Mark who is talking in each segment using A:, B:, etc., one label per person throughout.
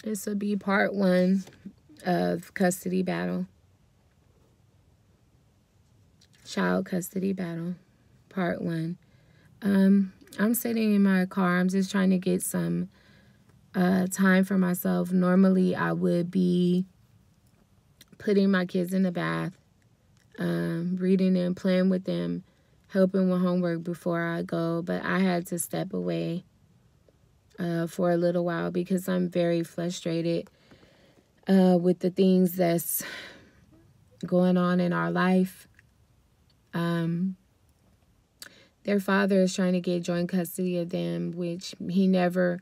A: This will be part 1 of custody battle. Child custody battle, part 1. I'm sitting in my car. I'm just trying to get some time for myself. Normally, I would be putting my kids in the bath, reading them, playing with them, helping with homework before I go. But I had to step away for a little while because I'm very frustrated with the things that's going on in our life. Their father is trying to get joint custody of them, which he never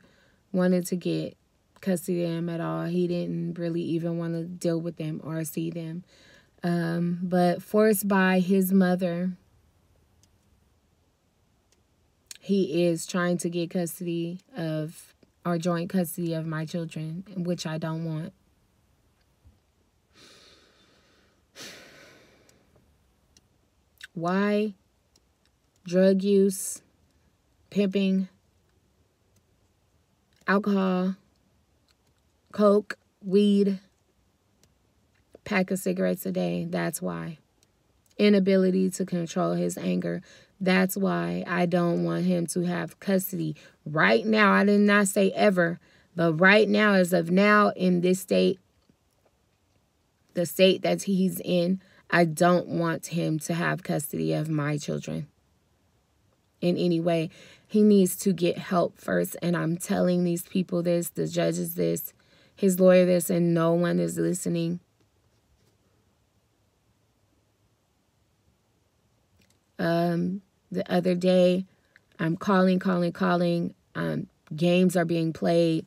A: wanted to get custody of them at all. He didn't really even want to deal with them or see them. But forced by his mother, he is trying to get custody of, or joint custody of my children, which I don't want. Why? Drug use, pimping, alcohol, coke, weed, pack of cigarettes a day. That's why. Inability to control his anger. That's why I don't want him to have custody. Right now, I did not say ever, but right now, as of now, in this state, the state that he's in, I don't want him to have custody of my children in any way. He needs to get help first, and I'm telling these people this, the judges this, his lawyer this, and no one is listening. The other day, I'm calling. Games are being played.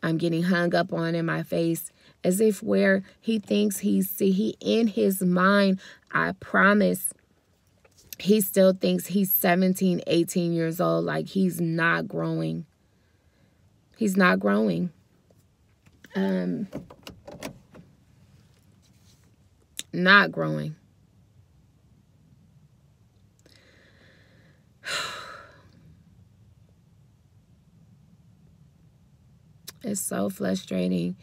A: I'm getting hung up on in my face as if where he thinks he in his mind, I promise, he still thinks he's 17, 18 years old. Like he's not growing. He's not growing. Not growing. It's so frustrating.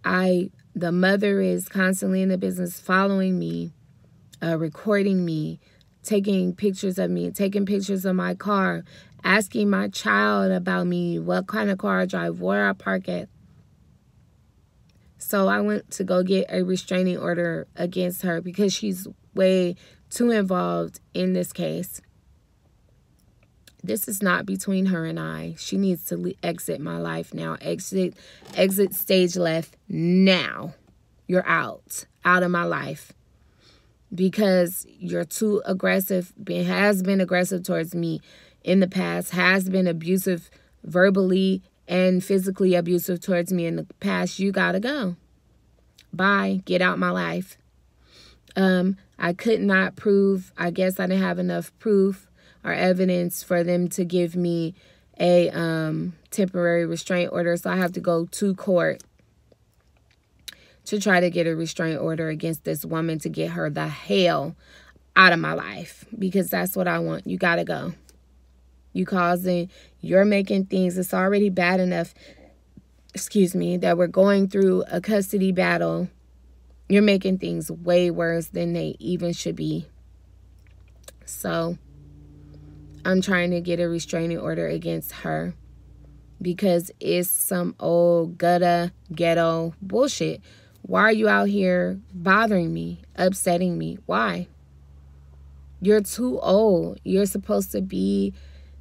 A: The mother is constantly in the business following me, recording me, taking pictures of me, taking pictures of my car, asking my child about me, what kind of car I drive, where I park at. So I went to go get a restraining order against her because she's way too involved in this case. This is not between her and I. She needs to exit my life now. Exit stage left now. You're out of my life. Because you're too aggressive, has been aggressive towards me in the past, has been abusive verbally and physically abusive towards me in the past. You gotta go. Bye. Get out my life. I could not prove, I guess I didn't have enough proof or evidence for them to give me a temporary restraint order. So I have to go to court to try to get a restraint order against this woman to get her the hell out of my life. Because that's what I want. You got to go. You're making things, it's already bad enough, that we're going through a custody battle. You're making things way worse than they even should be. So I'm trying to get a restraining order against her because it's some old ghetto bullshit. Why are you out here bothering me, upsetting me? Why? You're too old. You're supposed to be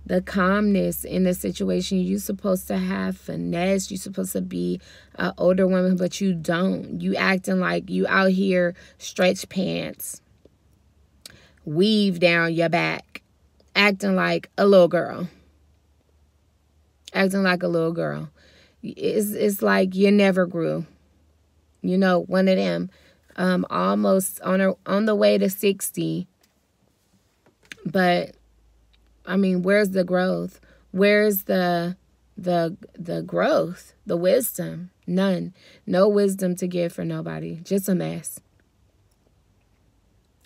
A: the calmness in the situation. You're supposed to have finesse. You're supposed to be an older woman, but you don't. You acting like you out here stretch pants, weave down your back, acting like a little girl. Acting like a little girl. It's like you never grew. You know, one of them. Almost on the way to 60. But I mean, where's the growth? Where's the growth? The wisdom? None. No wisdom to give for nobody. Just a mess.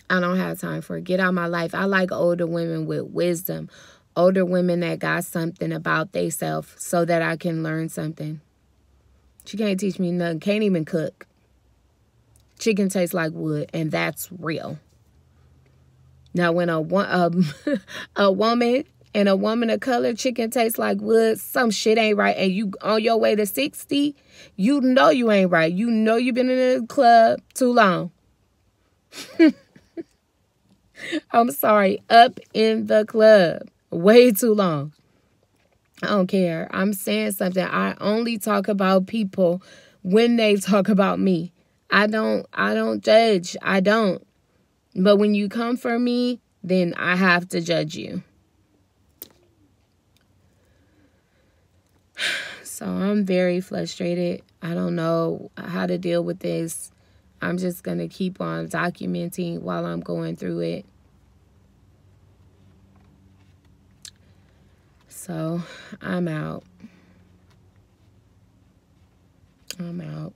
A: I don't have time for it. Get out of my life. I like older women with wisdom. Older women that got something about themselves so that I can learn something. She can't teach me nothing. Can't even cook. Chicken tastes like wood, and that's real. Now, when a woman and a woman of color, chicken tastes like wood, some shit ain't right, and you on your way to 60, you know you ain't right. You know you've been in the club too long. I'm sorry, up in the club way too long. I don't care. I'm saying something. I only talk about people when they talk about me. I don't judge. I don't. But when you come for me, then I have to judge you. So I'm very frustrated. I don't know how to deal with this. I'm just going to keep on documenting while I'm going through it. So I'm out. I'm out.